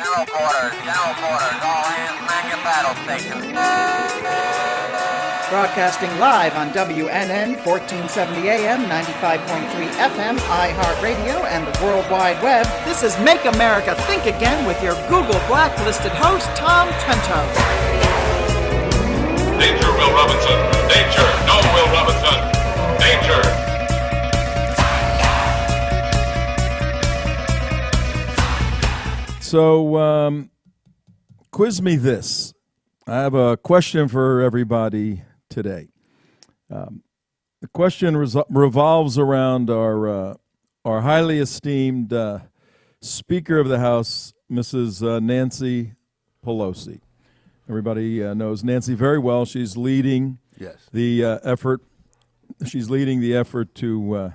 General quarters, all hands man your battle stations. Broadcasting live on WNN 1470 AM, 95.3 FM, iHeartRadio, and the World Wide Web. This is Make America Think Again with your Google Blacklisted host, Tom Trento. Danger, Will Robinson. Danger. No, Will Robinson. Danger. So, quiz me this. I have a question for everybody today. The question revolves around our highly esteemed Speaker of the House, Mrs. Nancy Pelosi. Everybody knows Nancy very well. She's leading the effort. She's leading the effort to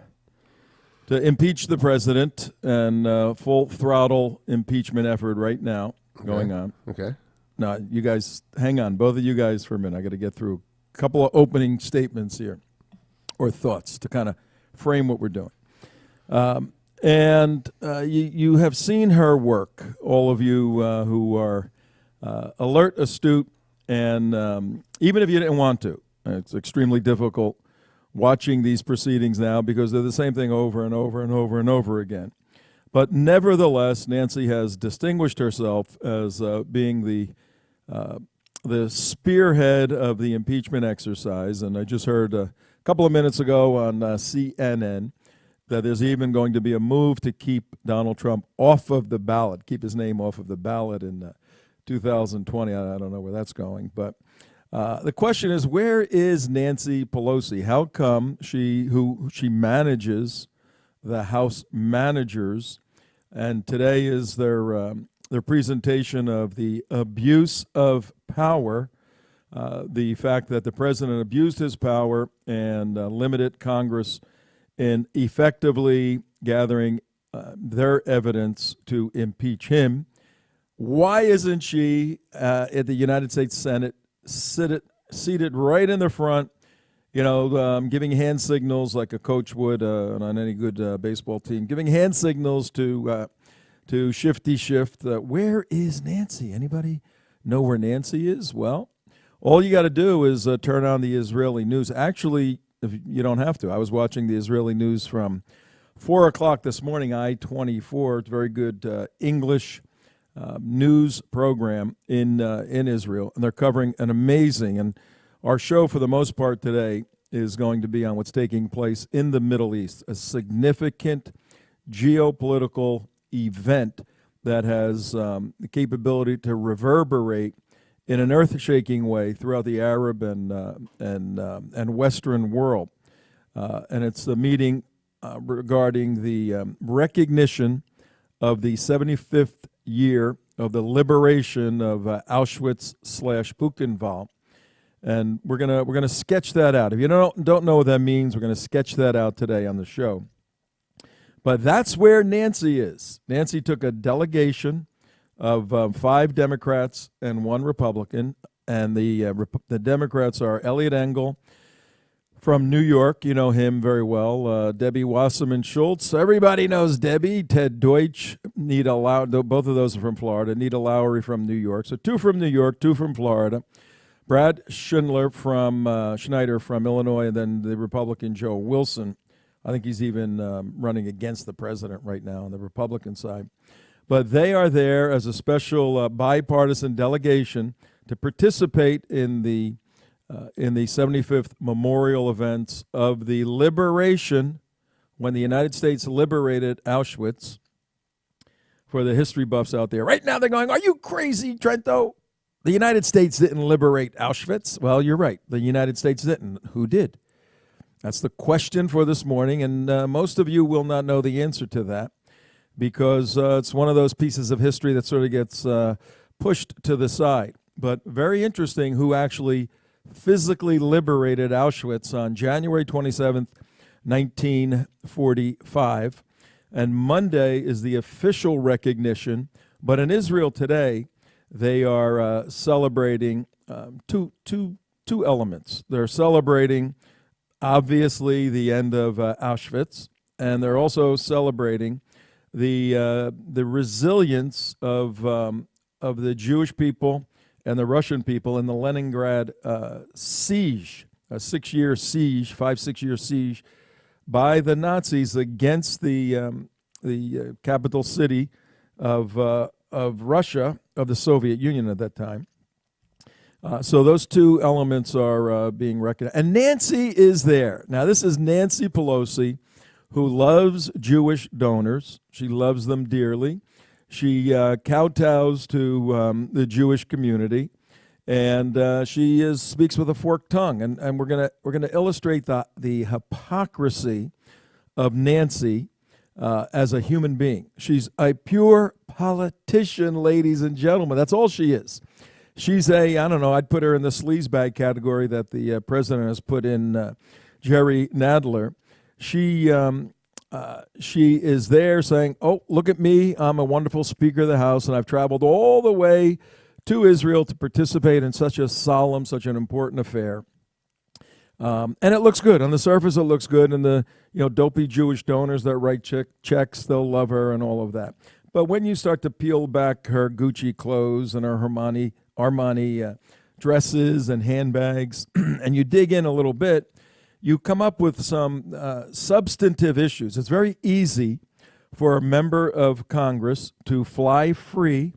impeach the president, and full throttle impeachment effort right now going on. Okay. Now, you guys, hang on, both of you guys for a minute. I got to get through a couple of opening statements here, or thoughts, to kind of frame what we're doing. You have seen her work, all of you who are alert, astute, and even if you didn't want to, it's extremely difficult watching these proceedings now because they're the same thing over and over and over and over again. But nevertheless, Nancy has distinguished herself as being the spearhead of the impeachment exercise. And I just heard a couple of minutes ago on CNN that there's even going to be a move to keep Donald Trump off of the ballot, keep his name off of the ballot in 2020. I don't know where that's going, but the question is, where is Nancy Pelosi? How come she manages the House managers, and today is their presentation of the abuse of power, the fact that the president abused his power and limited Congress in effectively gathering their evidence to impeach him. Why isn't she at the United States Senate seated right in the front, giving hand signals like a coach would on any good baseball team, giving hand signals to Shifty Shift? Where is Nancy? Anybody know where Nancy is? Well, all you got to do is turn on the Israeli news. Actually, if you don't have to. I was watching the Israeli news from 4 o'clock this morning, I-24. It's a very good English news program in Israel, and they're covering an amazing, and our show for the most part today is going to be on what's taking place in the Middle East, a significant geopolitical event that has the capability to reverberate in an earth-shaking way throughout the Arab and Western world, and it's the meeting regarding the recognition of the 75th year of the liberation of Auschwitz/Buchenwald, and we're gonna sketch that out. If you don't know what that means, we're gonna sketch that out today on the show. But that's where Nancy is. Nancy took a delegation of 5 Democrats and 1 Republican, and the Democrats are Eliot Engel from New York, you know him very well, Debbie Wasserman Schultz. Everybody knows Debbie. Ted Deutsch, Nita Lowry, both of those are from Florida. Nita Lowry from New York. So 2 from New York, 2 from Florida. Brad Schneider from Illinois, and then the Republican Joe Wilson. I think he's even running against the president right now on the Republican side. But they are there as a special bipartisan delegation to participate in the 75th memorial events of the liberation, when the United States liberated Auschwitz. For the history buffs out there, right now they're going, "Are you crazy, Trento? The United States didn't liberate Auschwitz." Well, you're right. The United States didn't. Who did? That's the question for this morning, and most of you will not know the answer to that because it's one of those pieces of history that sort of gets pushed to the side. But very interesting who actually physically liberated Auschwitz on January 27th, 1945. And Monday is the official recognition. But in Israel today, they are celebrating two elements. They're celebrating, obviously, the end of Auschwitz, and they're also celebrating the resilience of the Jewish people and the Russian people in the Leningrad siege, a 6-year siege, 5-6 year siege by the Nazis against the capital city of Russia, of the Soviet Union at that time. So those two elements are being recognized. And Nancy is there. Now, this is Nancy Pelosi, who loves Jewish donors. She loves them dearly. She kowtows to the Jewish community, and she speaks with a forked tongue. And we're gonna illustrate the hypocrisy of Nancy as a human being. She's a pure politician, ladies and gentlemen. That's all she is. She's I don't know, I'd put her in the sleazebag category that the president has put in Jerry Nadler. She is there saying, oh, look at me, I'm a wonderful Speaker of the House, and I've traveled all the way to Israel to participate in such a solemn, such an important affair. And it looks good. On the surface, it looks good, and the dopey Jewish donors that write checks, they'll love her and all of that. But when you start to peel back her Gucci clothes and her Armani dresses and handbags, and you dig in a little bit, you come up with some substantive issues. It's very easy for a member of Congress to fly free,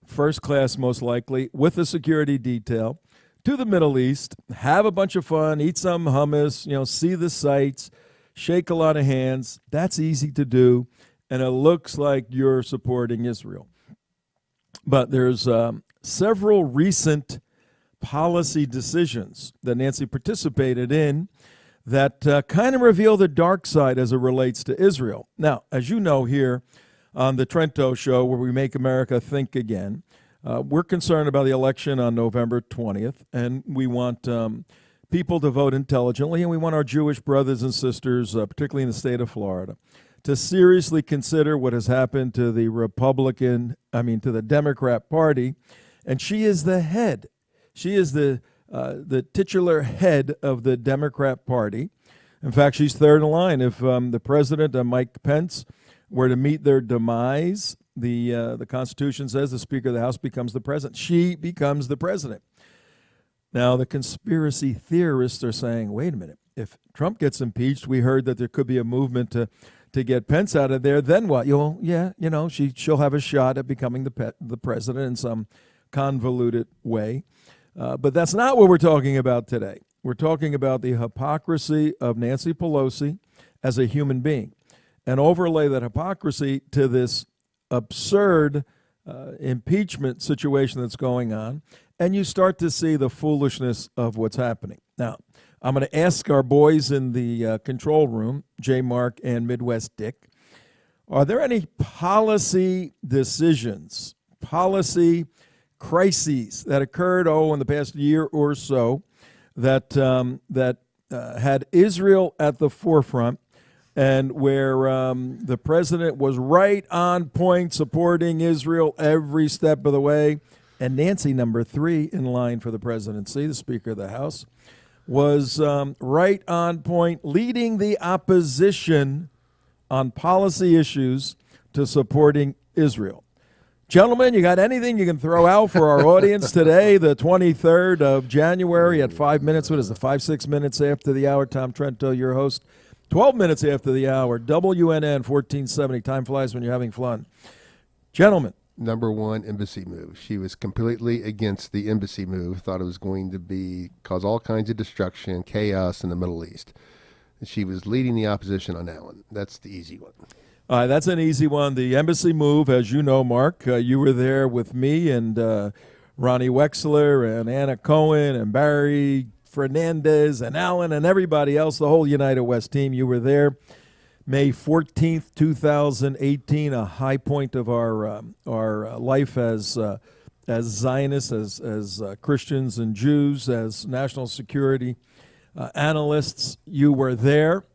first class most likely, with a security detail, to the Middle East, have a bunch of fun, eat some hummus, see the sights, shake a lot of hands. That's easy to do, and it looks like you're supporting Israel. But there's several recent policy decisions that Nancy participated in that kind of reveal the dark side as it relates to Israel. Now, as you know here on the Trento show, where we make America think again, we're concerned about the election on November 20th, and we want people to vote intelligently, and we want our Jewish brothers and sisters, particularly in the state of Florida, to seriously consider what has happened to the to the Democrat Party. And she is the head. She is the titular head of the Democrat Party. In fact, she's third in line. If the president and Mike Pence were to meet their demise, the Constitution says the Speaker of the House becomes the president. She becomes the president. Now, the conspiracy theorists are saying, wait a minute, if Trump gets impeached, we heard that there could be a movement to get Pence out of there, then what? She'll have a shot at becoming the president in some convoluted way. But that's not what we're talking about today. We're talking about the hypocrisy of Nancy Pelosi as a human being, and overlay that hypocrisy to this absurd impeachment situation that's going on, and you start to see the foolishness of what's happening. Now, I'm going to ask our boys in the control room, J. Mark and Midwest Dick, are there any policy decisions, policy crises that occurred, in the past year or so that had Israel at the forefront, and where the president was right on point supporting Israel every step of the way, and Nancy, number 3 in line for the presidency, the Speaker of the House, was right on point, leading the opposition on policy issues to supporting Israel. Gentlemen, you got anything you can throw out for our audience today, the 23rd of January at 5 minutes, 6 minutes after the hour? Tom Trento, your host, 12 minutes after the hour, WNN 1470. Time flies when you're having fun. Gentlemen. Number one, embassy move. She was completely against the embassy move, thought it was going to cause all kinds of destruction, chaos in the Middle East. She was leading the opposition on that one. That's the easy one. That's an easy one. The embassy move, as you know, Mark, you were there with me and Ronnie Wexler and Anna Cohen and Barry Fernandez and Alan and everybody else, the whole United West team. You were there. May 14th, 2018, a high point of our life as Zionists, as Christians and Jews, as national security analysts. You were there.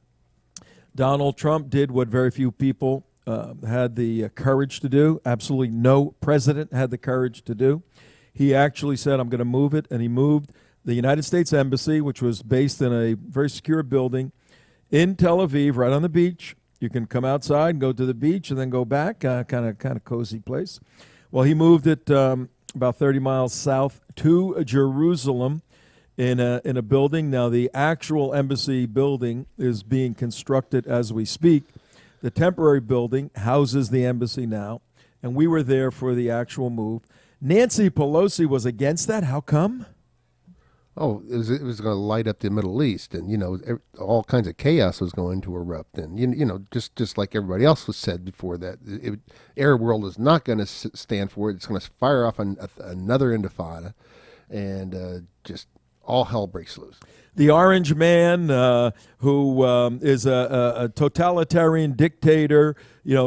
Donald Trump did what very few people had the courage to do. Absolutely no president had the courage to do. He actually said, I'm going to move it, and he moved the United States Embassy, which was based in a very secure building in Tel Aviv, right on the beach, You can come outside, go to the beach, and then go back. Kind of cozy place. Well, he moved it about 30 miles south to Jerusalem in a building. Now, the actual embassy building is being constructed as we speak. The temporary building houses the embassy now, and we were there for the actual move. Nancy Pelosi was against that. How come? Oh, it was going to light up the Middle East, and all kinds of chaos was going to erupt, and just like everybody else was said before that, Arab world is not going to stand for it. It's going to fire off another intifada, and just all hell breaks loose. The Orange Man, who is a totalitarian dictator,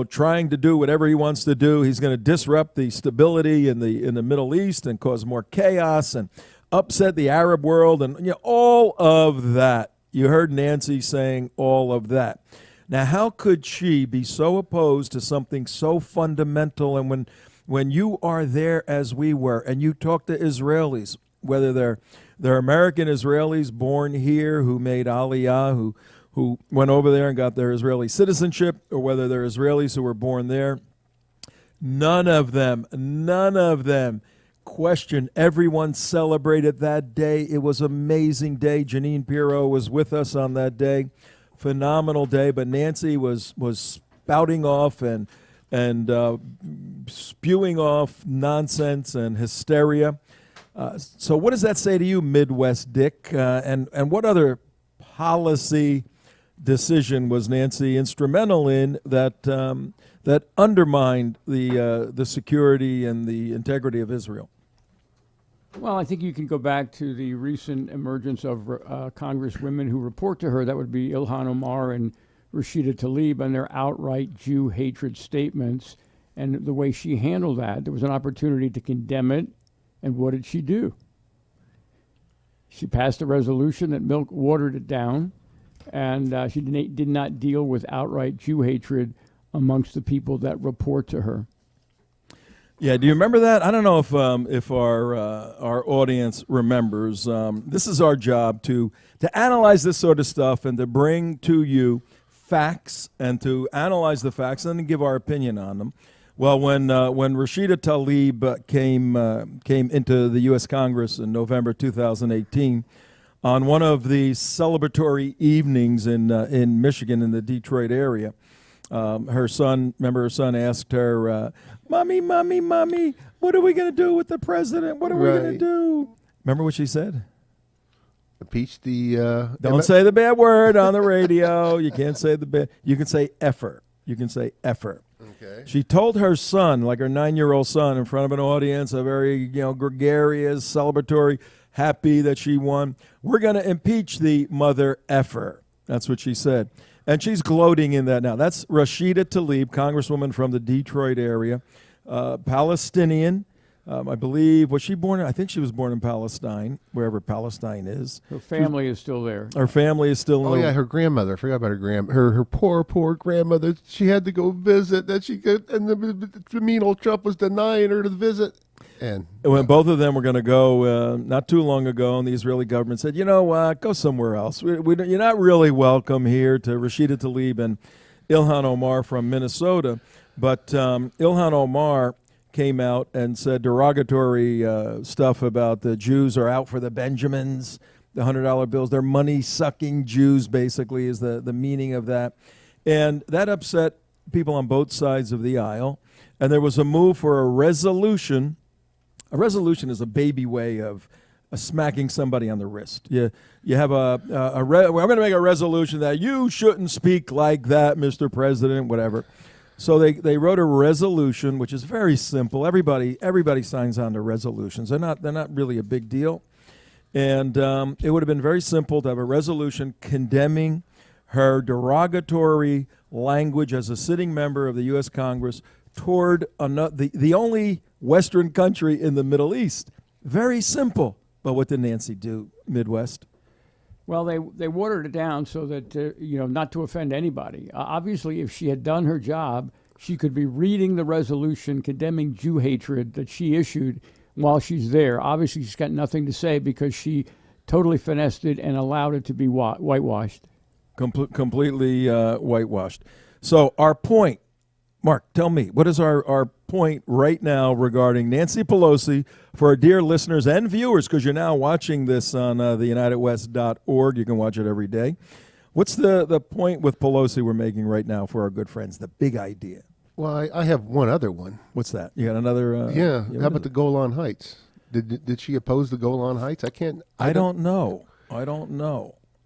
trying to do whatever he wants to do. He's going to disrupt the stability in the Middle East and cause more chaos and upset the Arab world, and all of that. You heard Nancy saying all of that. Now, how could she be so opposed to something so fundamental? And when you are there, as we were, and you talk to Israelis, whether they're American Israelis born here who made Aliyah, who went over there and got their Israeli citizenship, or whether they're Israelis who were born there, none of them question. Everyone celebrated that day. It was an amazing day. Janine Pirro was with us on that day. Phenomenal day. But Nancy was spouting off and spewing off nonsense and hysteria. So what does that say to you, Midwest Dick? And what other policy decision was Nancy instrumental in that undermined the security and the integrity of Israel? Well, I think you can go back to the recent emergence of congresswomen who report to her. That would be Ilhan Omar and Rashida Tlaib, and their outright Jew hatred statements, and the way she handled that. There was an opportunity to condemn it, and what did she do? She passed a resolution that watered it down, and she did not deal with outright Jew hatred amongst the people that report to her. Yeah, do you remember that? I don't know if our audience remembers. This is our job to analyze this sort of stuff and to bring to you facts and to analyze the facts and then give our opinion on them. Well, when Rashida Tlaib came into the U.S. Congress in November 2018, on one of the celebratory evenings in Michigan in the Detroit area, her son asked her, Mommy, what are we going to do with the president? What are we going to do? Remember what she said? Impeach the... Don't say the bad word on the radio. You can't say the bad... You can say effer. Okay. She told her son, like her 9-year-old son, in front of an audience, a very gregarious, celebratory, happy that she won, we're going to impeach the mother effer. That's what she said. And she's gloating in that now. That's Rashida Tlaib, congresswoman from the Detroit area, Palestinian. I believe, was she born? I think she was born in Palestine, wherever Palestine is. Her family is still there. Her family is still. Oh yeah, her grandmother. I forgot about her poor grandmother. She had to go visit. That she could, and the mean old Trump was denying her the visit. And when both of them were going to go not too long ago, and the Israeli government said, go somewhere else. You're not really welcome here, to Rashida Tlaib and Ilhan Omar from Minnesota. But Ilhan Omar came out and said derogatory stuff about the Jews are out for the Benjamins, the $100 bills. They're money-sucking Jews, basically, is the meaning of that. And that upset people on both sides of the aisle. And there was a move for a resolution. A resolution is a baby way of smacking somebody on the wrist. You have we're going to make a resolution that you shouldn't speak like that, Mr. President, whatever. So they wrote a resolution, which is very simple. Everybody signs on to resolutions. They're not really a big deal. And it would have been very simple to have a resolution condemning her derogatory language as a sitting member of the U.S. Congress toward the only Western country in the Middle East. Very simple. But what did Nancy do, Midwest? Well, they watered it down so that, not to offend anybody. Obviously, if she had done her job, she could be reading the resolution condemning Jew hatred that she issued while she's there. Obviously, she's got nothing to say because she totally finessed it and allowed it to be whitewashed. Completely whitewashed. So our point, Mark, tell me, what is our point right now regarding Nancy Pelosi for our dear listeners and viewers, because you're now watching this on theunitedwest.org. You can watch it every day. What's the point with Pelosi we're making right now for our good friends, the big idea? Well, I have one other one. What's that? You got another? Yeah. How about the Golan Heights? Did she oppose the Golan Heights? I don't know.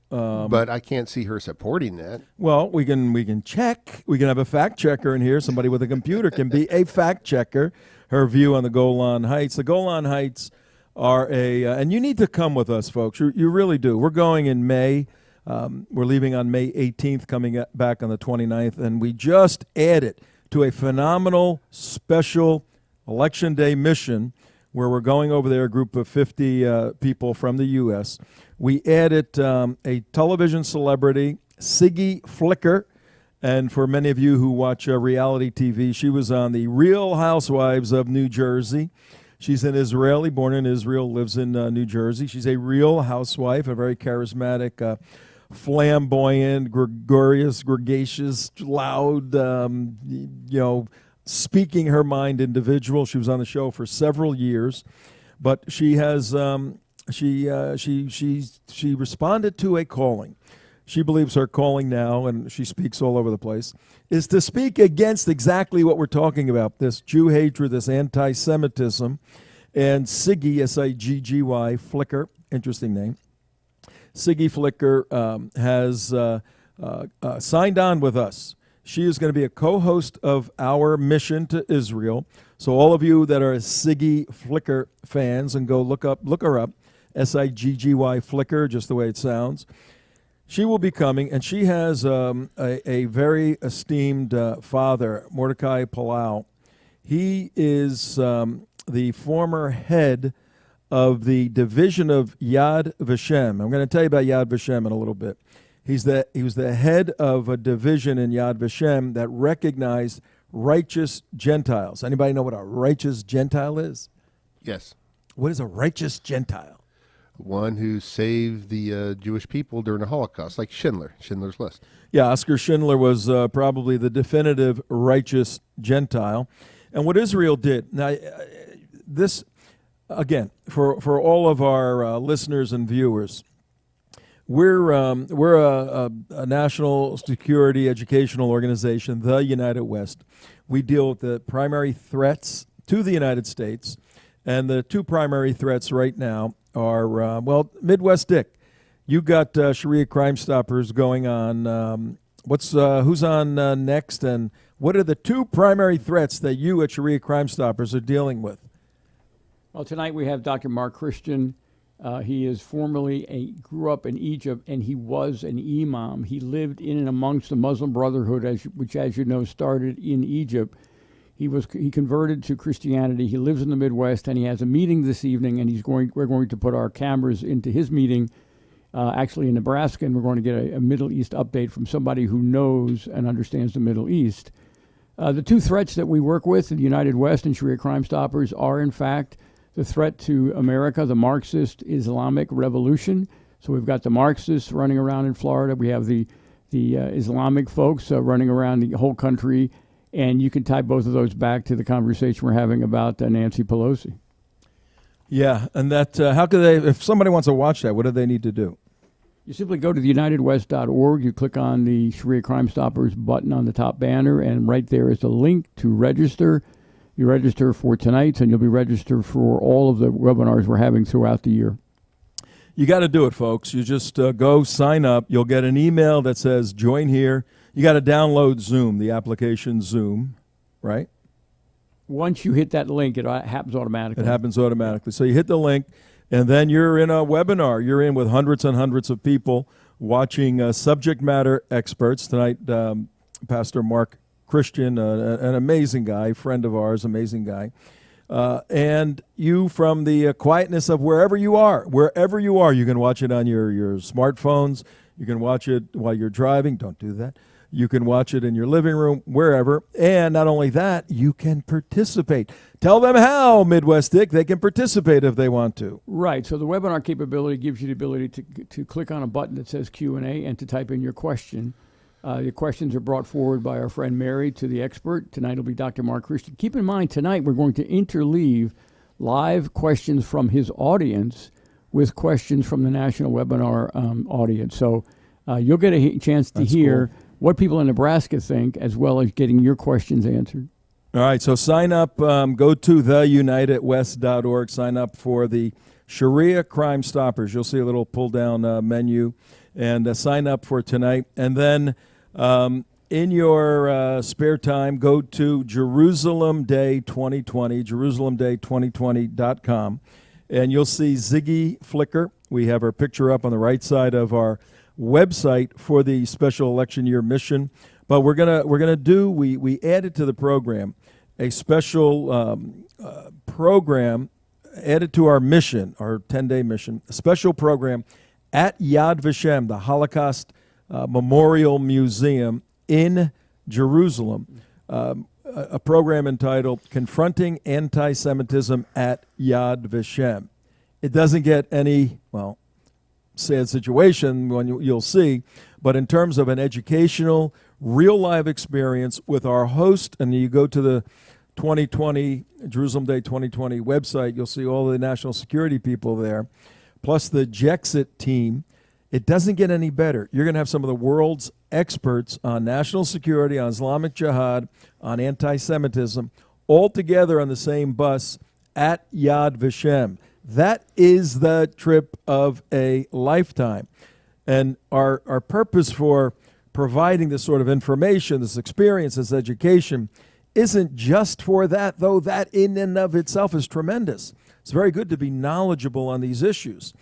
But I can't see her supporting that. Well, we can check. We can have a fact checker in here. Somebody with a computer can be a fact checker. Her view on the Golan Heights. The Golan Heights are and you need to come with us, folks. You really do. We're going in May. We're leaving on May 18th, coming back on the 29th, and we just added to a phenomenal special Election Day mission where we're going over there, a group of 50 people from the U.S. We added a television celebrity, Siggy Flicker, and for many of you who watch reality TV, she was on the Real Housewives of New Jersey. She's an Israeli, born in Israel, lives in New Jersey. She's a real housewife, a very charismatic, flamboyant, gregarious, loud, speaking her mind individual. She was on the show for several years, but she has she responded to a calling. She believes her calling now, and she speaks all over the place, is to speak against exactly what we're talking about, this Jew hatred, this anti-Semitism. And Siggy, S-I-G-G-Y, Flicker, interesting name, Siggy Flicker has signed on with us. She is going to be a co-host of our mission to Israel. So all of you that are Siggy Flicker fans, and go look her up, S-I-G-G-Y Flicker, just the way it sounds. She will be coming, and she has a very esteemed father, Mordecai Palau. He is the former head of the division of Yad Vashem. I'm going to tell you about Yad Vashem in a little bit. He was the head of a division in Yad Vashem that recognized righteous Gentiles. Anybody know what a righteous Gentile is? Yes. What is a righteous Gentile? One who saved the Jewish people during the Holocaust, like Schindler's List. Yeah, Oskar Schindler was probably the definitive righteous Gentile. And what Israel did, now this, again, for all of our listeners and viewers, we're a national security educational organization, the United West. We deal with the primary threats to the United States, and the two primary threats right now are, Midwest Dick, you got Sharia Crime Stoppers going on. Who's on next, and what are the two primary threats that you at Sharia Crime Stoppers are dealing with? Well, tonight we have Dr. Mark Christian. He is grew up in Egypt, and he was an imam. He lived in and amongst the Muslim Brotherhood, which, as you know, started in Egypt. He converted to Christianity. He lives in the Midwest, and he has a meeting this evening, and we're going to put our cameras into his meeting, actually in Nebraska, and we're going to get a Middle East update from somebody who knows and understands the Middle East. The two threats that we work with in the United West and Sharia Crime Stoppers are, in fact, the threat to America, the Marxist Islamic Revolution. So we've got the Marxists running around in Florida. We have the Islamic folks running around the whole country. And you can tie both of those back to the conversation we're having about Nancy Pelosi. Yeah, and that how could they, if somebody wants to watch that, what do they need to do? You simply go to theunitedwest.org. You click on the Sharia Crime Stoppers button on the top banner, and right there is a link to register. You register for tonight's, and you'll be registered for all of the webinars we're having throughout the year. You got to do it, folks. You just go sign up. You'll get an email that says join here. You got to download Zoom, the application Zoom, right? Once you hit that link, it happens automatically. It happens automatically. So you hit the link, and then you're in a webinar. You're in with hundreds and hundreds of people watching subject matter experts. Tonight, Pastor Mark Christian, an amazing guy, friend of ours, amazing guy. And you, from the quietness of wherever you are, you can watch it on your smartphones. You can watch it while you're driving. Don't do that. You can watch it in your living room, wherever. And not only that, you can participate. Tell them how, Midwest Dick. They can participate if they want to. Right. So the webinar capability gives you the ability to click on a button that says Q&A and to type in your question. The questions are brought forward by our friend Mary to the expert. Tonight will be Dr. Mark Christian. Keep in mind, tonight we're going to interleave live questions from his audience with questions from the national webinar audience. So you'll get a chance to hear what people in Nebraska think, as well as getting your questions answered. All right, so sign up. Go to theunitedwest.org. Sign up for the Sharia Crime Stoppers. You'll see a little pull-down menu, and sign up for tonight. And then in your spare time, go to Jerusalem Day 2020, JerusalemDay2020.com, and you'll see Ziggy Flicker. We have our picture up on the right side of our website for the special election year mission. But we're gonna do, we added to the program a special program added to our mission, our 10-day mission, a special program at Yad Vashem, the Holocaust Memorial Museum in Jerusalem, a program entitled Confronting Anti-Semitism at Yad Vashem. It doesn't get any, well, sad situation when you'll see, but in terms of an educational, real live experience with our host, and you go to the 2020 Jerusalem Day 2020 website, you'll see all the national security people there, plus the Jexit team. It doesn't get any better. You're going to have some of the world's experts on national security, on Islamic jihad, on anti-Semitism, all together on the same bus at Yad Vashem. That is the trip of a lifetime. And our purpose for providing this sort of information, this experience, this education, isn't just for that, though that in and of itself is tremendous. It's very good to be knowledgeable on these issues.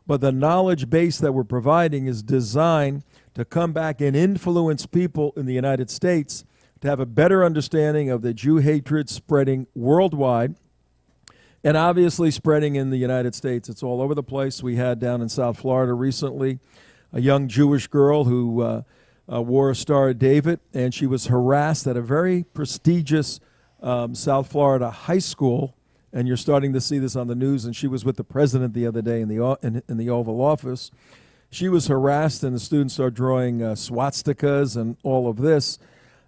But the knowledge base that we're providing is designed to come back and influence people in the United States to have a better understanding of the Jew hatred spreading worldwide, and obviously spreading in the United States. It's all over the place. We had down in South Florida recently a young Jewish girl who wore a Star of David, and she was harassed at a very prestigious South Florida high school, and you're starting to see this on the news, and she was with the president the other day in the Oval Office. She was harassed, and the students started drawing swastikas and all of this.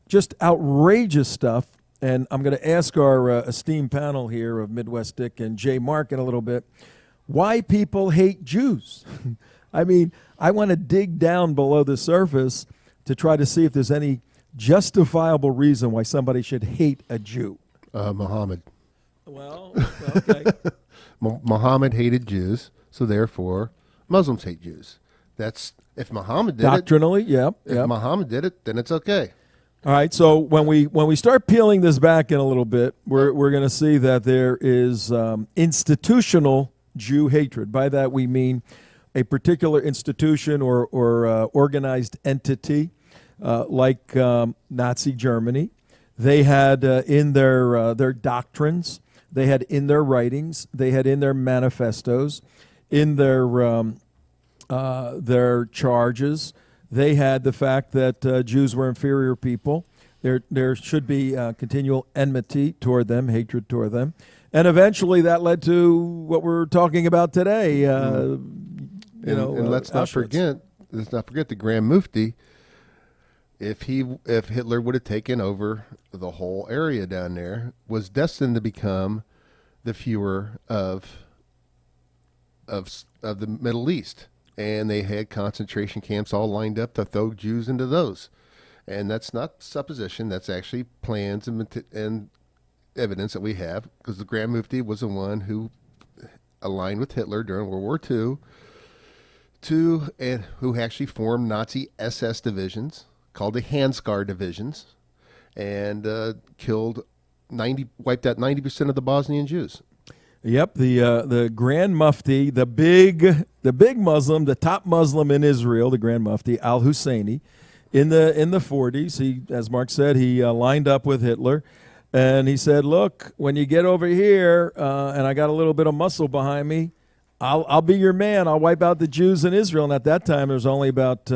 Just outrageous stuff. And I'm going to ask our esteemed panel here of Midwest Dick and Jay Mark in a little bit why people hate Jews. I mean, I want to dig down below the surface to try to see if there's any justifiable reason why somebody should hate a Jew. Muhammad. Well, okay. Muhammad hated Jews, so therefore Muslims hate Jews. That's if Muhammad did Doctrinally, it. Yep. If Muhammad did it, then it's okay. All right, so when we start peeling this back in a little bit, we're going to see that there is institutional Jew hatred. By that we mean a particular institution or organized entity like Nazi Germany. They had in their doctrines, they had in their writings, they had in their manifestos, in their charges. They had the fact that Jews were inferior people. There should be continual enmity toward them, hatred toward them. And eventually that led to what we're talking about today. And let's not forget the Grand Mufti. If Hitler would have taken over the whole area down there, was destined to become the Führer of the Middle East. And they had concentration camps all lined up to throw Jews into those. And that's not supposition. That's actually plans and evidence that we have, because the Grand Mufti was the one who aligned with Hitler during World War II, and who actually formed Nazi SS divisions called the Handskar divisions, and wiped out 90% of the Bosnian Jews. Yep, the Grand Mufti, the big Muslim, the top Muslim in Israel, the Grand Mufti al-Husseini, in the 40s. He, as Mark said, he lined up with Hitler, and he said, "Look, when you get over here, and I got a little bit of muscle behind me, I'll be your man. I'll wipe out the Jews in Israel." And at that time, there was only about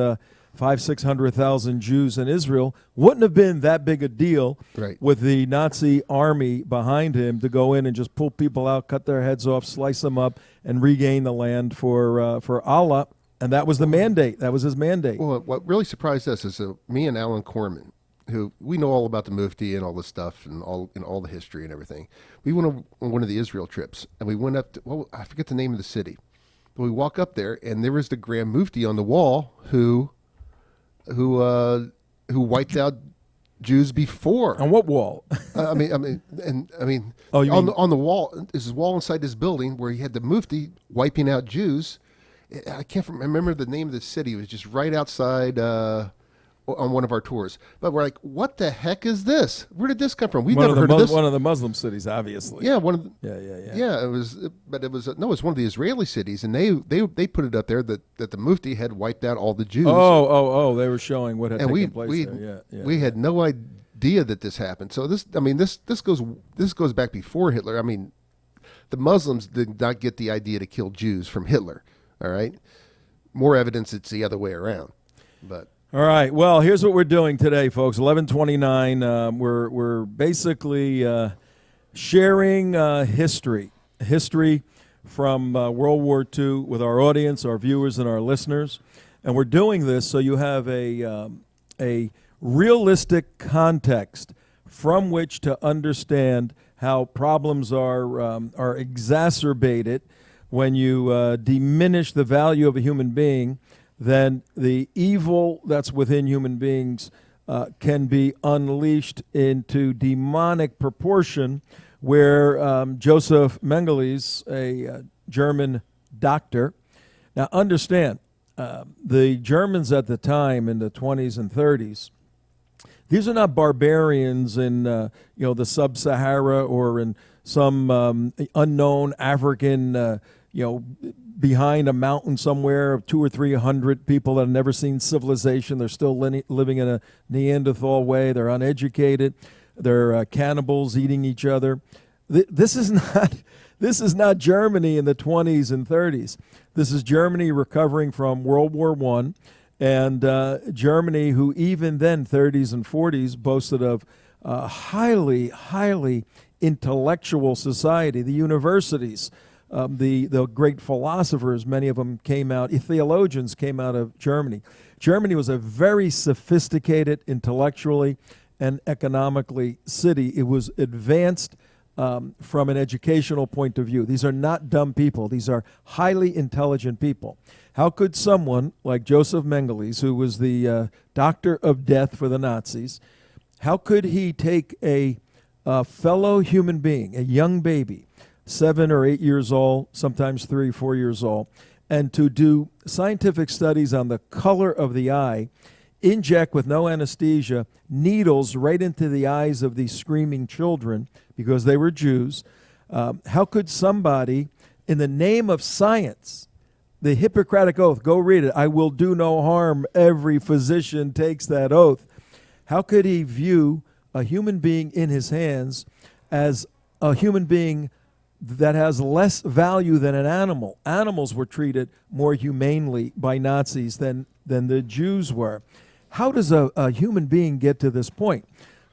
500,000-600,000 Jews in Israel. Wouldn't have been that big a deal with the Nazi army behind him to go in and just pull people out, cut their heads off, slice them up, and regain the land for Allah And that was the mandate. That was his mandate. Well, what really surprised us is me and Alan Corman, who we know all about the Mufti and all this stuff and all the history and everything. We went on one of the Israel trips, and we went up to, I forget the name of the city. But we walk up there, and there was the Grand Mufti on the wall who wiped out Jews before. On what wall? Oh, on the wall. There's a wall inside this building where he had the Mufti wiping out Jews. I can't remember the name of the city. It was just right outside on one of our tours. But we're like, what the heck is this? Where did this come from? We've never heard of this. One of the Muslim cities, obviously. Yeah, Yeah. It was one of the Israeli cities, and they put it up there that the Mufti had wiped out all the Jews. Oh! They were showing what had taken place there. Yeah. We had no idea that this happened. So this goes back before Hitler. I mean, the Muslims did not get the idea to kill Jews from Hitler. All right, more evidence it's the other way around, but. All right. Well, here's what we're doing today, folks. 11:29. We're basically sharing history from World War II with our audience, our viewers, and our listeners. And we're doing this so you have a realistic context from which to understand how problems are exacerbated when you diminish the value of a human being. Then the evil that's within human beings can be unleashed into demonic proportion, where Joseph Mengele, a German doctor. Now understand, the Germans at the time in the 20s and 30s, these are not barbarians in the sub-Sahara or in some unknown African behind a mountain somewhere of 200 or 300 people that have never seen civilization. They're still living in a Neanderthal way. They're uneducated. They're cannibals eating each other. This is not Germany in the 20s and 30s. This is Germany recovering from World War I, and Germany, who even then, 30s and 40s, boasted of highly, highly intellectual society. The universities, the great philosophers, many of them theologians came out of Germany. Germany was a very sophisticated intellectually and economically city. It was advanced from an educational point of view. These are not dumb people. These are highly intelligent people. How could someone like Joseph Mengele, who was the doctor of death for the Nazis, how could he take a fellow human being, a young baby, 7 or 8 years old, sometimes 3, 4 years old, and to do scientific studies on the color of the eye, inject with no anesthesia needles right into the eyes of these screaming children because they were Jews? How could somebody, in the name of science, the Hippocratic Oath, go read it, I will do no harm, every physician takes that oath. How could he view a human being in his hands as a human being that has less value than an animal? Animals were treated more humanely by Nazis than the Jews were. How does a human being get to this point?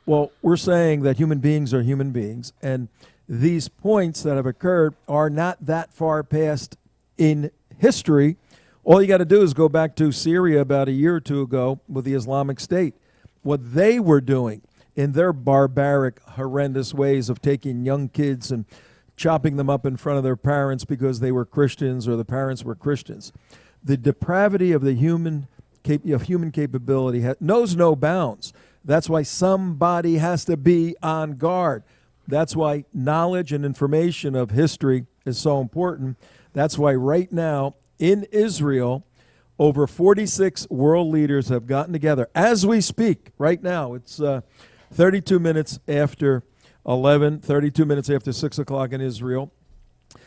Well, we're saying that human beings are human beings, and these points that have occurred are not that far past in history. All you got to do is go back to Syria about a year or two ago with the Islamic State. What they were doing in their barbaric, horrendous ways of taking young kids and chopping them up in front of their parents because they were Christians or the parents were Christians. The depravity of the human capability knows no bounds. That's why somebody has to be on guard. That's why knowledge and information of history is so important. That's why right now in Israel, over 46 world leaders have gotten together as we speak. Right now, it's 32 minutes after 11, 32 minutes after 6 o'clock in Israel.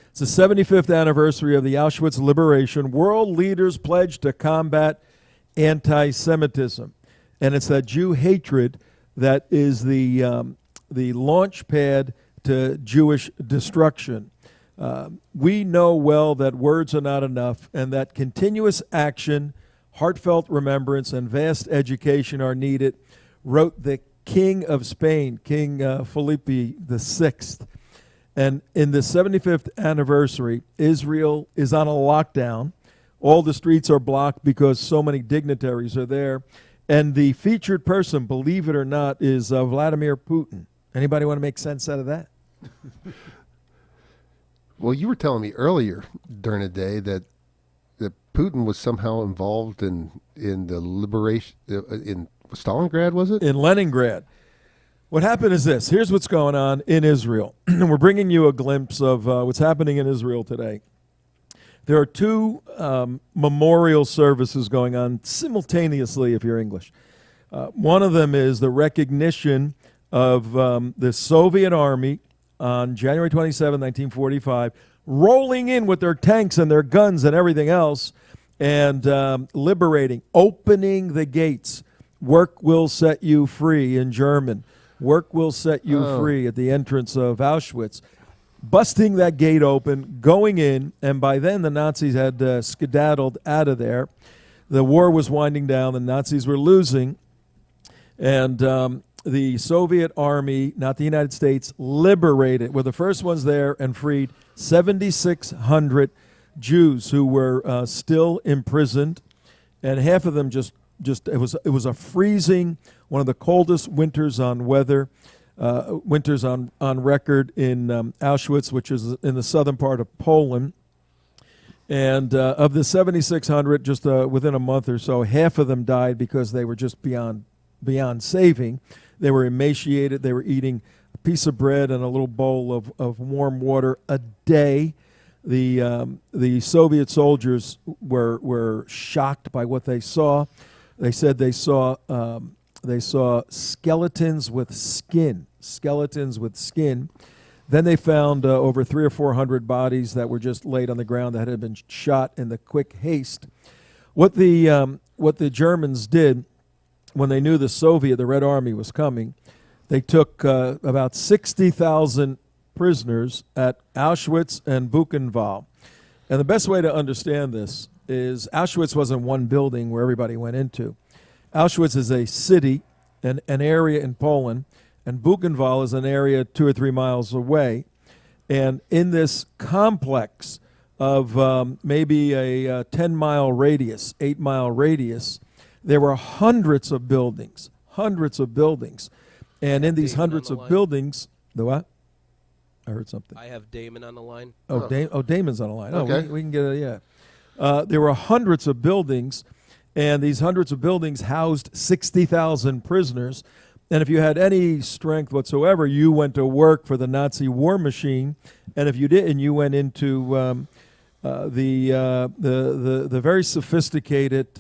It's the 75th anniversary of the Auschwitz liberation. World leaders pledged to combat anti-Semitism. And it's that Jew hatred that is the launch pad to Jewish destruction. We know well that words are not enough and that continuous action, heartfelt remembrance, and vast education are needed, wrote the King of Spain, King Felipe VI. And in the 75th anniversary, Israel is on a lockdown. All the streets are blocked because so many dignitaries are there. And the featured person, believe it or not, is Vladimir Putin. Anybody want to make sense out of that? Well, you were telling me earlier during the day that Putin was somehow involved in the liberation in Stalingrad, was it? In Leningrad. What happened is this. Here's what's going on in Israel. We're bringing you a glimpse of what's happening in Israel today. There are two memorial services going on simultaneously, if you're English. One of them is the recognition of the Soviet Army on January 27, 1945, rolling in with their tanks and their guns and everything else, and liberating, opening the gates. Work will set you free in German. Work will set you free at the entrance of Auschwitz. Busting that gate open, going in, and by then the Nazis had skedaddled out of there. The war was winding down. The Nazis were losing. And the Soviet Army, not the United States, liberated, were the first ones there and freed 7,600 Jews who were still imprisoned. And half of them just it was a freezing, one of the coldest winters on winters on record in Auschwitz, which is in the southern part of Poland. And of the 7,600, just within a month or so, half of them died because they were just beyond saving. They were emaciated. They were eating a piece of bread and a little bowl of warm water a day. The Soviet soldiers were shocked by what they saw. They said they saw skeletons with skin. Then they found over 300 or 400 bodies that were just laid on the ground that had been shot in the quick haste. What the Germans did when they knew the Red Army was coming, they took about 60,000 prisoners at Auschwitz and Buchenwald. And the best way to understand this is Auschwitz wasn't one building where everybody went into. Auschwitz is a city, an area in Poland, and Buchenwald is an area 2 or 3 miles away. And in this complex of maybe a 10-mile radius, 8-mile radius, there were hundreds of buildings. And in these hundreds of buildings, the what? I heard something. I have Damon on the line. Damon's on the line. Okay. We can get it, yeah. There were hundreds of buildings, and these hundreds of buildings housed 60,000 prisoners. And if you had any strength whatsoever, you went to work for the Nazi war machine. And if you didn't, you went into the very sophisticated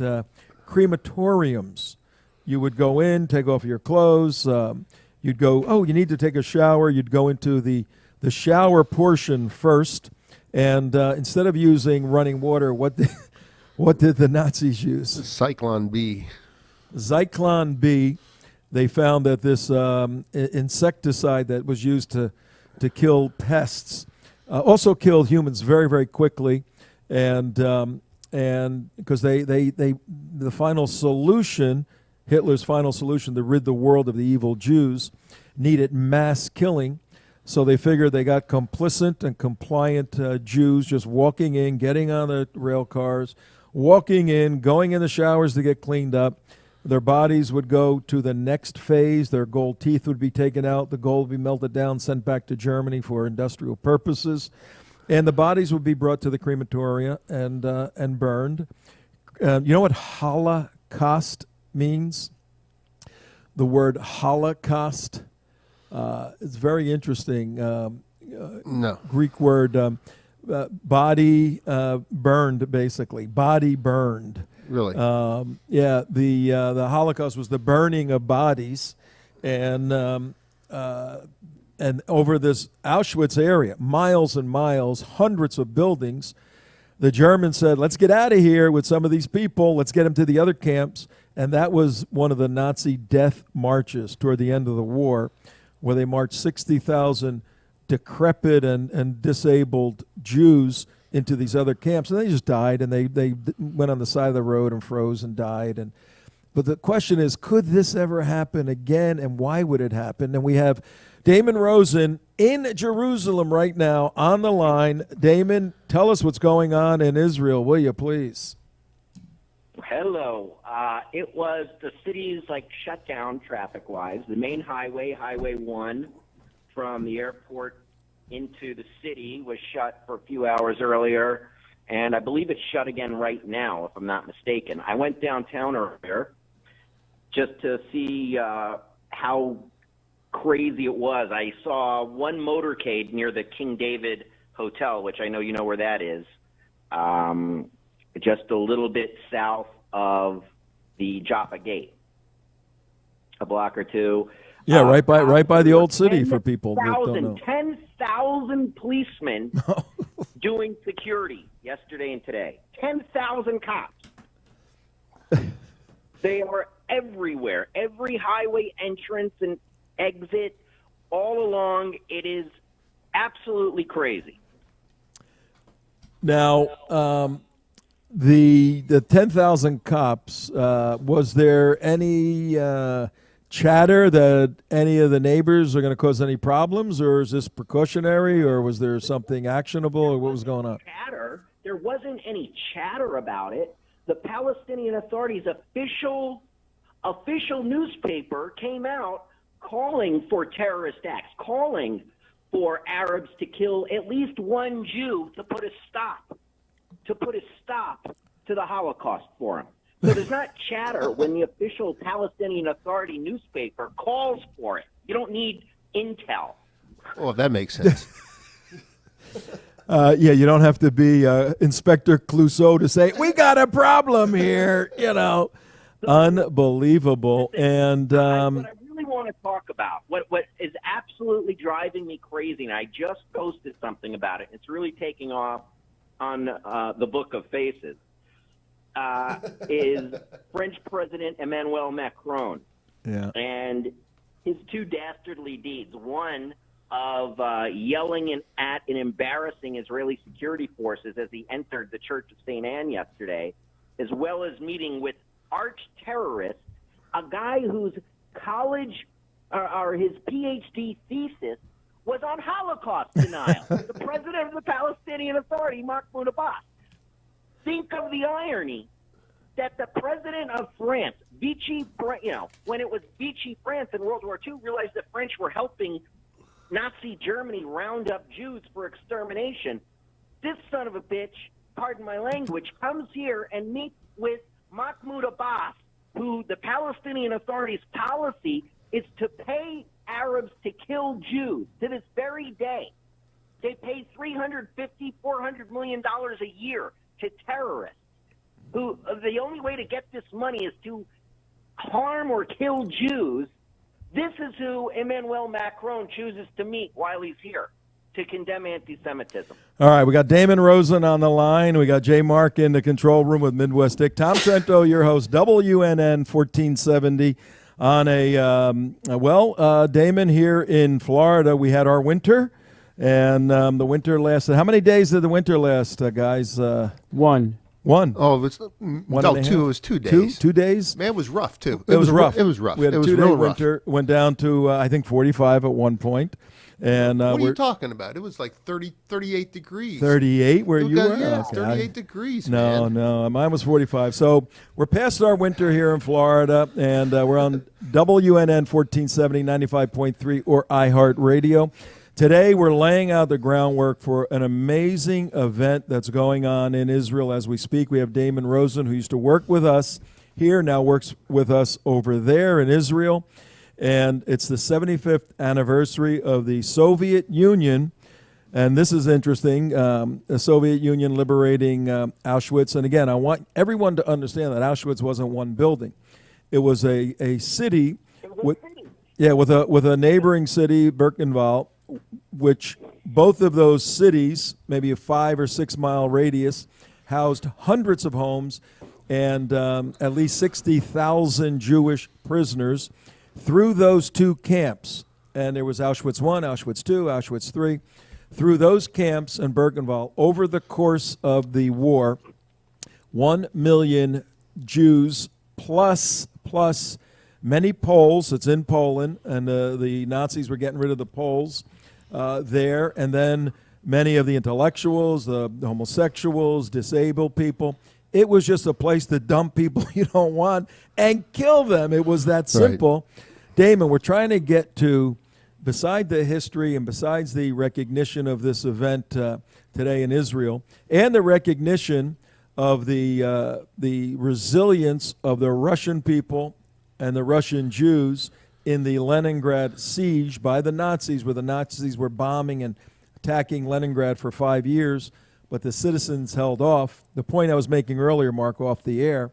crematoriums. You would go in, take off your clothes. You'd go, you need to take a shower. You'd go into the shower portion first. And instead of using running water, what did the Nazis use? Zyklon B. Zyklon B. They found that this insecticide that was used to kill pests also killed humans very, very quickly, and because the final solution, Hitler's final solution to rid the world of the evil Jews, needed mass killing. So they figured they got complicit and compliant Jews just walking in, getting on the rail cars, walking in, going in the showers to get cleaned up. Their bodies would go to the next phase. Their gold teeth would be taken out. The gold would be melted down, sent back to Germany for industrial purposes. And the bodies would be brought to the crematoria and burned. You know what Holocaust means? The word Holocaust. It's very interesting. No. Greek word, body burned, basically. Body burned. Really? The Holocaust was the burning of bodies, and over this Auschwitz area, miles and miles, hundreds of buildings, the Germans said, let's get out of here with some of these people. Let's get them to the other camps. And that was one of the Nazi death marches toward the end of the war, where they marched 60,000 decrepit and disabled Jews into these other camps, and they just died, and they went on the side of the road and froze and died. But the question is, could this ever happen again, and why would it happen? And we have Damon Rosen in Jerusalem right now on the line. Damon, tell us what's going on in Israel, will you please? Hello. The city's shut down traffic-wise. The main highway, Highway 1, from the airport into the city was shut for a few hours earlier, and I believe it's shut again right now, if I'm not mistaken. I went downtown earlier just to see how crazy it was. I saw one motorcade near the King David Hotel, which I know you know where that is, just a little bit south of the Jaffa Gate, a block or two. Yeah, right by the old city for people that don't know. 10,000 policemen doing security yesterday and today. 10,000 cops. They are everywhere. Every highway entrance and exit, all along. It is absolutely crazy. Now, the 10,000 cops, was there any chatter that any of the neighbors are going to cause any problems, or is this precautionary, or was there something actionable, or what was going on? There wasn't any chatter about it. The Palestinian Authority's official newspaper came out calling for terrorist acts, calling for Arabs to kill at least one Jew to put a stop to the Holocaust for him. So there's not chatter when the official Palestinian Authority newspaper calls for it. You don't need intel. Well, that makes sense. Yeah, you don't have to be Inspector Clouseau to say, we got a problem here, Unbelievable. And what I really want to talk about, what is absolutely driving me crazy, and I just posted something about it. It's really taking off on the Book of Faces, is French President Emmanuel Macron. Yeah. And his two dastardly deeds. One of yelling at and embarrassing Israeli security forces as he entered the Church of St. Anne yesterday, as well as meeting with arch-terrorists, a guy whose college or his PhD thesis was on Holocaust denial. The president of the Palestinian Authority, Mahmoud Abbas. Think of the irony that the president of France, Vichy, when it was Vichy France in World War II, realized that French were helping Nazi Germany round up Jews for extermination. This son of a bitch, pardon my language, comes here and meets with Mahmoud Abbas, who the Palestinian Authority's policy is to pay Arabs to kill Jews. To this very day, they pay $350, $400 million a year to terrorists, who the only way to get this money is to harm or kill Jews. This is who Emmanuel Macron chooses to meet while he's here, to condemn anti-Semitism. All right, we got Damon Rosen on the line. We got Jay Mark in the control room with Midwest Dick. Tom Trento, your host, WNN 1470. On Damon, here in Florida, we had our winter, and the winter lasted. How many days did the winter last, guys? One. Oh, it was, two. It was 2 days. 2 days? Man, it was rough, too. It was rough. It was rough. We had a 2-day winter. Went down to, I think, 45 at one point. And what are you talking about? It was like 38 degrees. 38 where you were? Yeah, okay. 38 degrees, man. No, mine was 45. So we're past our winter here in Florida, and we're on WNN 1470, 95.3, or iHeartRadio. Today we're laying out the groundwork for an amazing event that's going on in Israel as we speak. We have Damon Rosen, who used to work with us here, now works with us over there in Israel. And it's the 75th anniversary of the Soviet Union. And this is interesting, the Soviet Union liberating Auschwitz. And again, I want everyone to understand that Auschwitz wasn't one building. It was a city with a neighboring city, Birkenwald, which both of those cities, maybe a 5 or 6 mile radius, housed hundreds of homes and at least 60,000 Jewish prisoners through those two camps. And there was Auschwitz I, Auschwitz II, Auschwitz III. Through those camps in Birkenwald, over the course of the war, 1 million Jews plus many Poles. It's in Poland, and the Nazis were getting rid of the Poles there, and then many of the intellectuals, the homosexuals, disabled people. It was just a place to dump people you don't want and kill them. It was that simple. Right. Damon, we're trying to get to, beside the history and besides the recognition of this event today in Israel, and the recognition of the resilience of the Russian people and the Russian Jews in the Leningrad siege by the Nazis, where the Nazis were bombing and attacking Leningrad for 5 years, but the citizens held off. The point I was making earlier, Mark, off the air,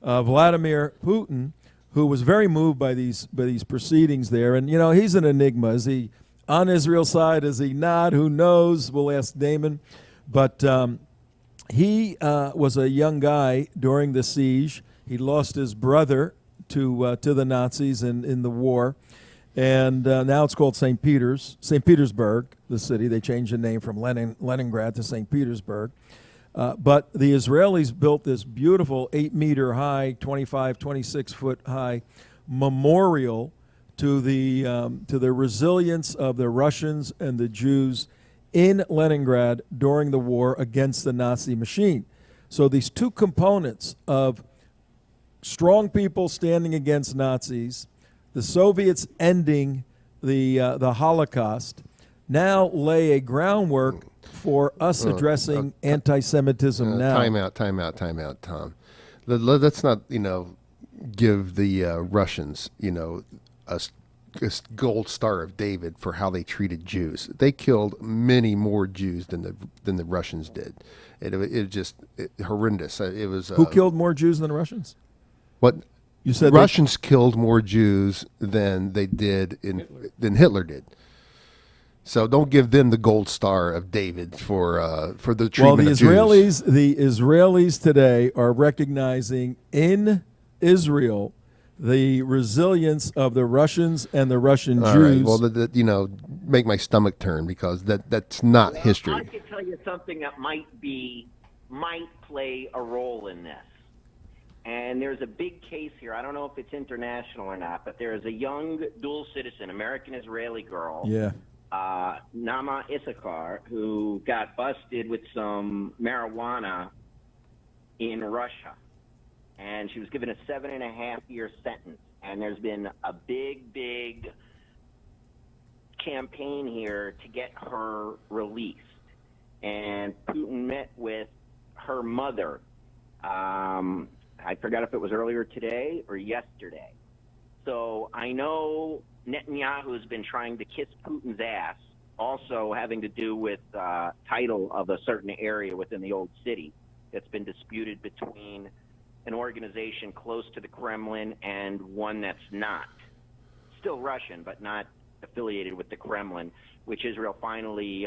Vladimir Putin, who was very moved by these proceedings there, and he's an enigma. Is he on Israel's side? Is he not? Who knows? We'll ask Damon. But he was a young guy during the siege. He lost his brother to the Nazis in the war. And now it's called St. Petersburg, the city. They changed the name from Leningrad to St. Petersburg. But the Israelis built this beautiful 8-meter high, 26-foot high memorial to the resilience of the Russians and the Jews in Leningrad during the war against the Nazi machine. So these two components of strong people standing against Nazis, the Soviets ending the Holocaust, now lay a groundwork for us addressing anti-Semitism now. Time out, Tom. Let's not, give the Russians, a gold star of David for how they treated Jews. They killed many more Jews than the Russians did. It just horrendous. It was who killed more Jews than the Russians? What? You said Russians killed more Jews than they did than Hitler did. So don't give them the gold star of David for the treatment of Jews. The Israelis today are recognizing in Israel the resilience of the Russians and the Russian Jews. Right. Well, make my stomach turn, because that's not history. I can tell you something that might play a role in this. And there's a big case here. I don't know if it's international or not, but there is a young dual citizen, American-Israeli girl, Nama Issachar, who got busted with some marijuana in Russia. And she was given a 7.5-year sentence. And there's been a big campaign here to get her released. And Putin met with her mother. I forgot if it was earlier today or yesterday. So I know Netanyahu has been trying to kiss Putin's ass, also having to do with title of a certain area within the old city that's been disputed between an organization close to the Kremlin and one that's not. Still Russian, but not affiliated with the Kremlin, which Israel finally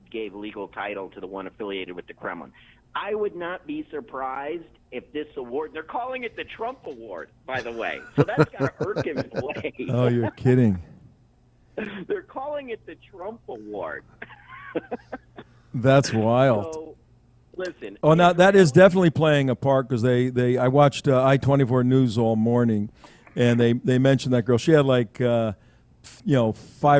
gave legal title to the one affiliated with the Kremlin. I would not be surprised if this award, they're calling it the Trump Award, by the way, so that's got to irk him in a way. Oh, you're kidding. They're calling it the Trump Award. That's wild. So, listen. Oh, now that is definitely playing a part, because I watched I-24 News all morning, and they mentioned that girl. She had 5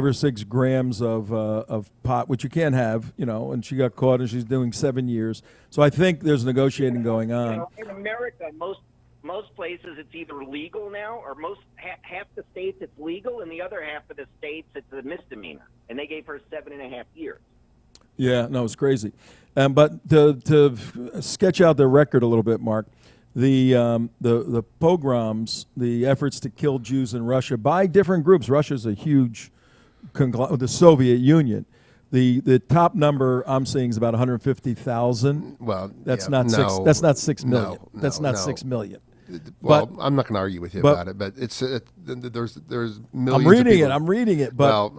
or 6 grams of pot, which you can't have, and she got caught, and she's doing 7 years. So I think there's negotiating going on. In America, most places it's either legal now, or half the states it's legal, and the other half of the states it's a misdemeanor. And they gave her 7.5 years. Yeah, no, it's crazy. But to sketch out the record a little bit, Mark, the pogroms, the efforts to kill Jews in Russia by different groups. Russia's a huge the Soviet Union. The top number I'm seeing is about 150,000. Well, that's not 6 million. That's not 6 million. Well, I'm not going to argue with you about it, but there's millions. I'm reading it. But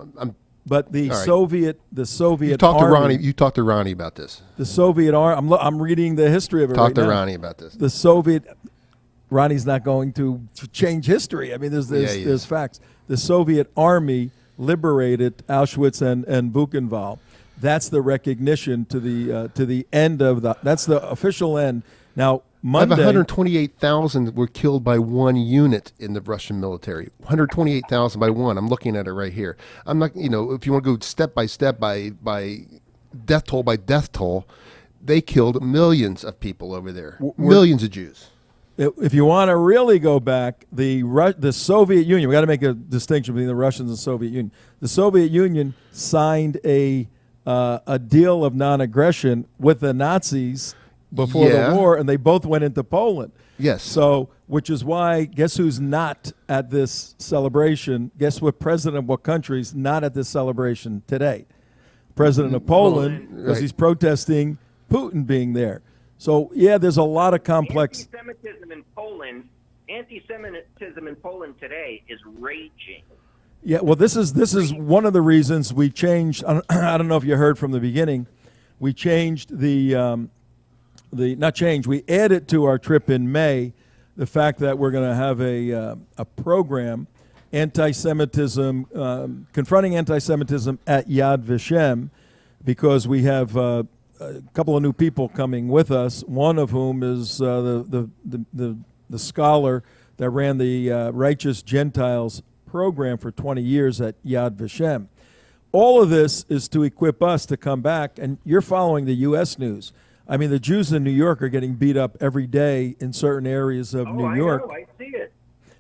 But the right. Soviet you talked army. You talked to Ronnie about this. The Soviet army. I'm reading the history of it. Talk to now. Ronnie about this. The Soviet. Ronnie's not going to change history. I mean, there's facts. The Soviet army liberated Auschwitz and Buchenwald. That's the recognition to the end of the. That's the official end. Now, I have Monday, 128,000 were killed by one unit in the Russian military. 128,000 by one. I'm looking at it right here. I'm not, if you want to go step by step by death toll by death toll, they killed millions of people over there. Millions of Jews. if you want to really go back, the Soviet Union, we got to make a distinction between the Russians and the Soviet Union. The Soviet Union signed a deal of non-aggression with the Nazis before the war, and they both went into Poland. Yes. So, which is why, guess who's not at this celebration? Guess what president of what country's not at this celebration today? President of Poland, because he's protesting Putin being there. So, yeah, there's a lot of complex. Anti-Semitism in Poland today is raging. Yeah, well, this is one of the reasons we changed. I don't know if you heard from the beginning. We changed we added to our trip in May the fact that we're going to have a program, anti-Semitism, confronting anti-Semitism at Yad Vashem, because we have a couple of new people coming with us. One of whom is the scholar that ran the Righteous Gentiles program for 20 years at Yad Vashem. All of this is to equip us to come back, and you're following the U.S. news. I mean, the Jews in New York are getting beat up every day in certain areas of New York. I know, I see it.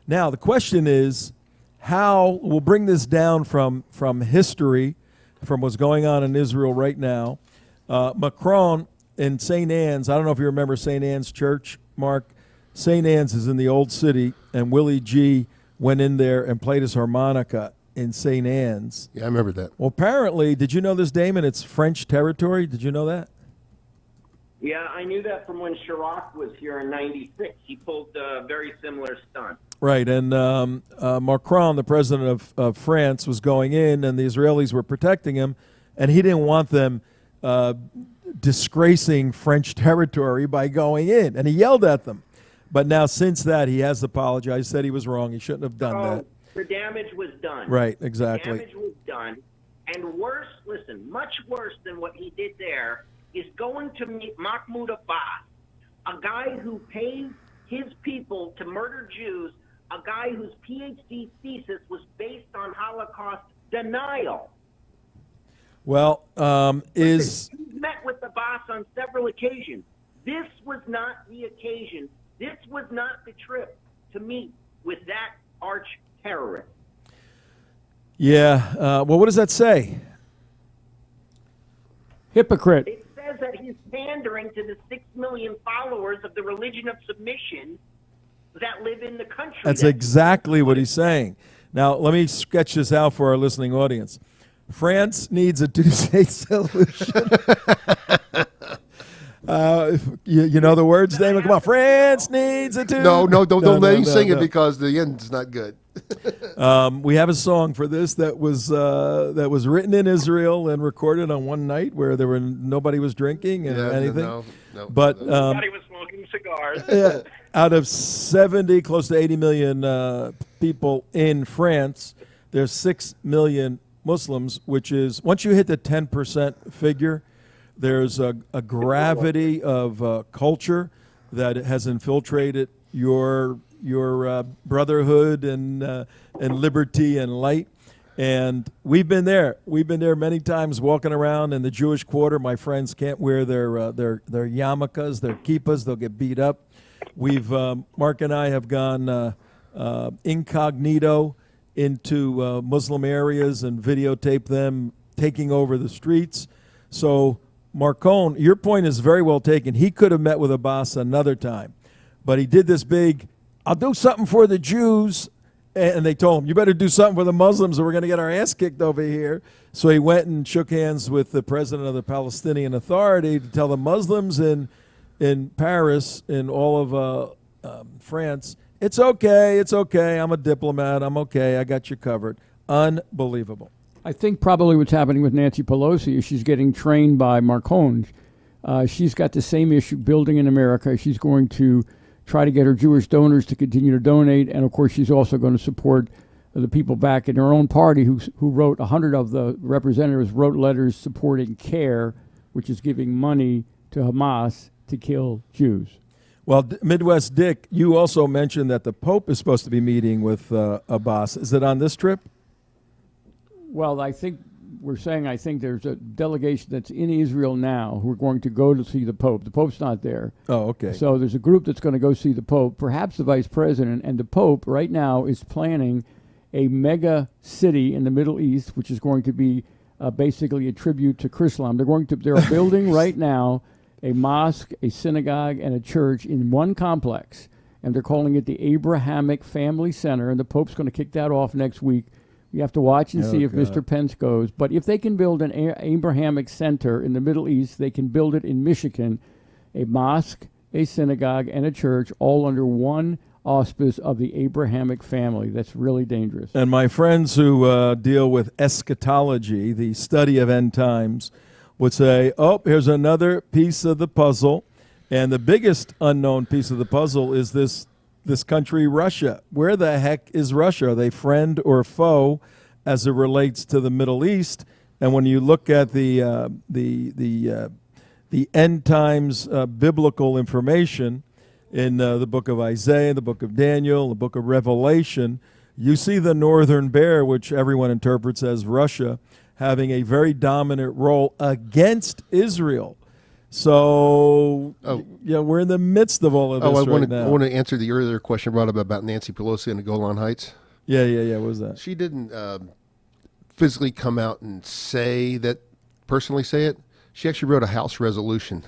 Now, the question is, how we'll bring this down from history, from what's going on in Israel right now. Macron in St. Anne's, I don't know if you remember St. Anne's Church, Mark. St. Anne's is in the Old City, and Willie G went in there and played his harmonica in St. Anne's. Yeah, I remember that. Well, apparently, did you know this, Damon? It's French territory. Did you know that? Yeah, I knew that from when Chirac was here in '96. He pulled a very similar stunt. Right, and Macron, the president of France, was going in, and the Israelis were protecting him, and he didn't want them disgracing French territory by going in, and he yelled at them. But now, since that, he has apologized, said he was wrong. He shouldn't have done that. The damage was done. Right, exactly. The damage was done. And worse, listen, much worse than what he did there is going to meet Mahmoud Abbas, a guy who pays his people to murder Jews, a guy whose PhD thesis was based on Holocaust denial. Well, He's met with Abbas on several occasions. This was not the occasion. This was not the trip to meet with that arch terrorist. Yeah. Well, what does that say? Hypocrite. It says that he's pandering to the 6 million followers of the religion of submission that live in the country. That's exactly what he's saying. Now, let me sketch this out for our listening audience. France needs a two-state solution. You know the words, Damon? Come on. France needs a two. No, don't let him sing it because the end's not good. We have a song for this that was written in Israel and recorded on one night where nobody was drinking and anything. No, but Nobody was smoking cigars. Out of 70, close to 80 million people in France, there's 6 million Muslims, which is, once you hit the 10% figure, there's a gravity of culture that has infiltrated your brotherhood and liberty and light. And we've been there. We've been there many times, walking around in the Jewish Quarter. My friends can't wear their yarmulkes, their kippas. They'll get beat up. Mark and I have gone incognito into Muslim areas and videotape them taking over the streets. So, Marcone, your point is very well taken. He could have met with Abbas another time, but he did this big, I'll do something for the Jews, and they told him, you better do something for the Muslims or we're going to get our ass kicked over here. So he went and shook hands with the president of the Palestinian Authority to tell the Muslims in Paris, in all of France, it's okay, I'm a diplomat, I'm okay, I got you covered. Unbelievable. I think probably what's happening with Nancy Pelosi is she's getting trained by Marcone. She's got the same issue building in America. She's going to try to get her Jewish donors to continue to donate, and of course she's also going to support the people back in her own party who wrote, 100 of the representatives wrote letters supporting CARE, which is giving money to Hamas to kill Jews. Well, Midwest Dick, you also mentioned that the Pope is supposed to be meeting with Abbas. Is it on this trip? Well, I think there's a delegation that's in Israel now who are going to go to see the Pope. The Pope's not there. Oh, okay. So there's a group that's going to go see the Pope, perhaps the Vice President, and the Pope right now is planning a mega city in the Middle East, which is going to be basically a tribute to Islam. They're building right now a mosque, a synagogue, and a church in one complex, and they're calling it the Abrahamic Family Center, and the Pope's going to kick that off next week. You have to watch and see if Mr. Pence goes. But if they can build an Abrahamic center in the Middle East, they can build it in Michigan, a mosque, a synagogue, and a church, all under one auspice of the Abrahamic family. That's really dangerous. And my friends who deal with eschatology, the study of end times, would say, oh, here's another piece of the puzzle. And the biggest unknown piece of the puzzle is this country, Russia. Where the heck is Russia? Are they friend or foe as it relates to the Middle East? And when you look at the end times biblical information in the book of Isaiah, the book of Daniel, the book of Revelation, you see the northern bear, which everyone interprets as Russia, having a very dominant role against Israel. So, we're in the midst of all of this now. I want to answer the earlier question brought up about Nancy Pelosi and the Golan Heights. Yeah. What was that? She didn't physically come out and personally say it. She actually wrote a House resolution.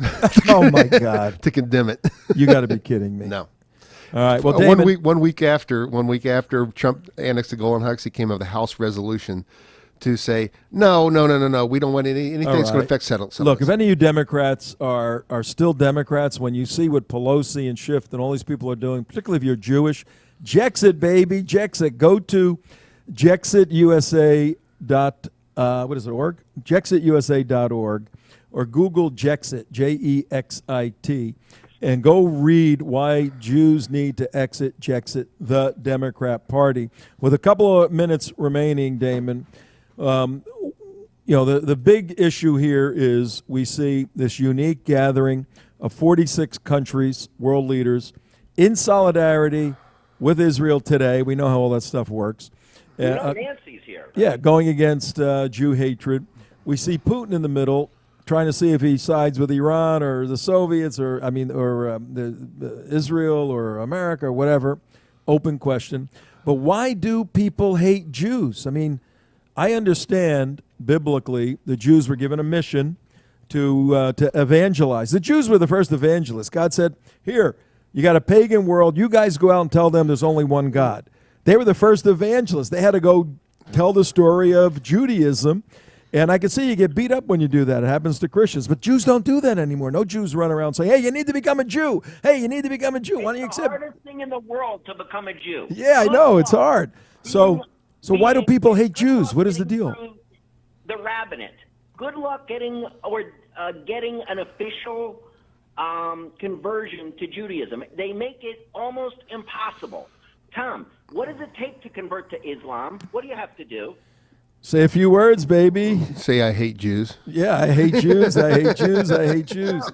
Oh, my God. To condemn it. You got to be kidding me. No. All right. Well, Damon, one week after Trump annexed the Golan Heights, he came up with a House resolution to say, no, we don't want anything that's going to affect settlements. Look, if any of you Democrats are still Democrats, when you see what Pelosi and Schiff and all these people are doing, particularly if you're Jewish, Jexit, baby, Jexit. Go to JexitUSA.org, JexitUSA.org, or Google Jexit, Jexit, and go read why Jews need to exit Jexit, the Democrat Party. With a couple of minutes remaining, Damon, the big issue here is we see this unique gathering of 46 countries, world leaders, in solidarity with Israel today. We know how all that stuff works. Nancy's here. Yeah, going against Jew hatred. We see Putin in the middle, trying to see if he sides with Iran or the Soviets or Israel or America or whatever. Open question. But why do people hate Jews? I mean, I understand biblically the Jews were given a mission to evangelize. The Jews were the first evangelists. God said, here, you got a pagan world. You guys go out and tell them there's only one God. They were the first evangelists. They had to go tell the story of Judaism. And I can see you get beat up when you do that. It happens to Christians. But Jews don't do that anymore. No Jews run around saying, hey, you need to become a Jew. Hey, you need to become a Jew. Why don't you accept? It's the hardest thing in the world to become a Jew. Yeah, I know. It's hard. So why do people hate Jews? What is the deal? The rabbinate. Good luck getting an official conversion to Judaism. They make it almost impossible. Tom, what does it take to convert to Islam? What do you have to do? Say a few words, baby. Say, I hate Jews. Yeah, I hate Jews. I hate Jews. I hate Jews.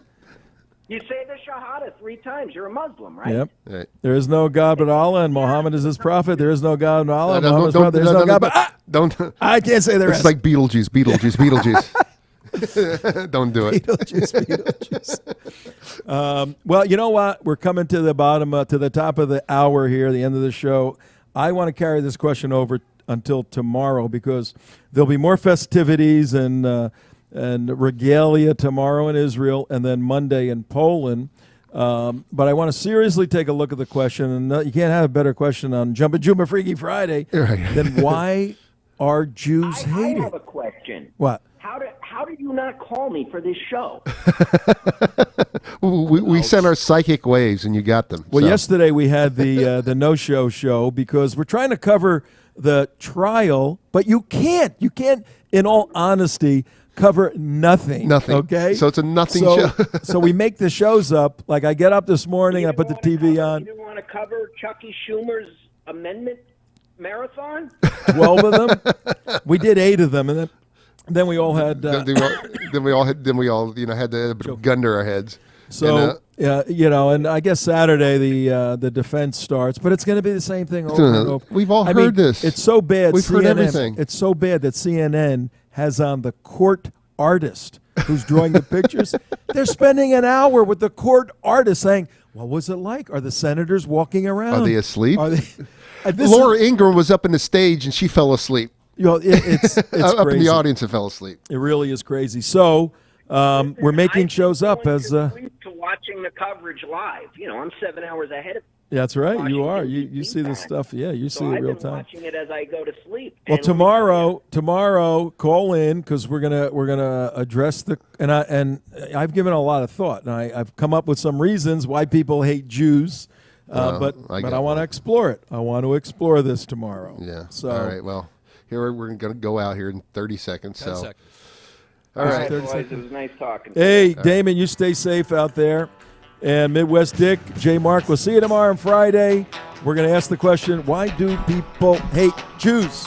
You say the Shahada 3 times. You're a Muslim, right? Yep. Right. There is no God but Allah, and Muhammad is his prophet. There is no God but Allah. There is no God but... Don't. I can't say the rest. It's like Beetlejuice. Don't do it. Beetlejuice. Well, you know what? We're coming to the bottom, to the top of the hour here, the end of the show. I want to carry this question over until tomorrow because there'll be more festivities and regalia tomorrow in Israel and then Monday in Poland. But I want to seriously take a look at the question, and you can't have a better question on Jumpa Juma Freaky Friday than why are Jews hated? I have a question. What? How did you not call me for this show? we sent our psychic waves, and you got them. Well, yesterday we had the no-show show because we're trying to cover the trial, but you can't, in all honesty, cover nothing. Okay? So it's a nothing show. So we make the shows up. Like I get up this morning, I put the TV on. You didn't want to cover Chucky Schumer's amendment marathon? 12 of them? We did 8 of them, and then we all had... then we all had the gun to our heads. So and I guess Saturday the defense starts, but it's going to be the same thing over and over. We've all I heard mean, this. It's so bad. We've heard everything. It's so bad that CNN has on the court artist who's drawing the pictures. They're spending an hour with the court artist saying, "What was it like? Are the senators walking around? Are they asleep?" Are they? Laura Ingraham was up in the stage and she fell asleep. It's up crazy. in the audience and fell asleep. It really is crazy. So we're making shows up as. To watching the coverage live. I'm 7 hours ahead of. That's right. Washington, You are. You see the stuff. Yeah, you see it real time. I've been watching it as I go to sleep. Well, tomorrow, call in because we're gonna address and I've given a lot of thought, and I've come up with some reasons why people hate Jews, but I want to explore it. I want to explore this tomorrow. Yeah. So all right. Well, here we're going to go out here in 30 seconds. 10 seconds. All right. Boys, it was nice talking. Hey, Damon, you stay safe out there. And Midwest Dick, J. Mark, we'll see you tomorrow on Friday. We're going to ask the question, why do people hate Jews?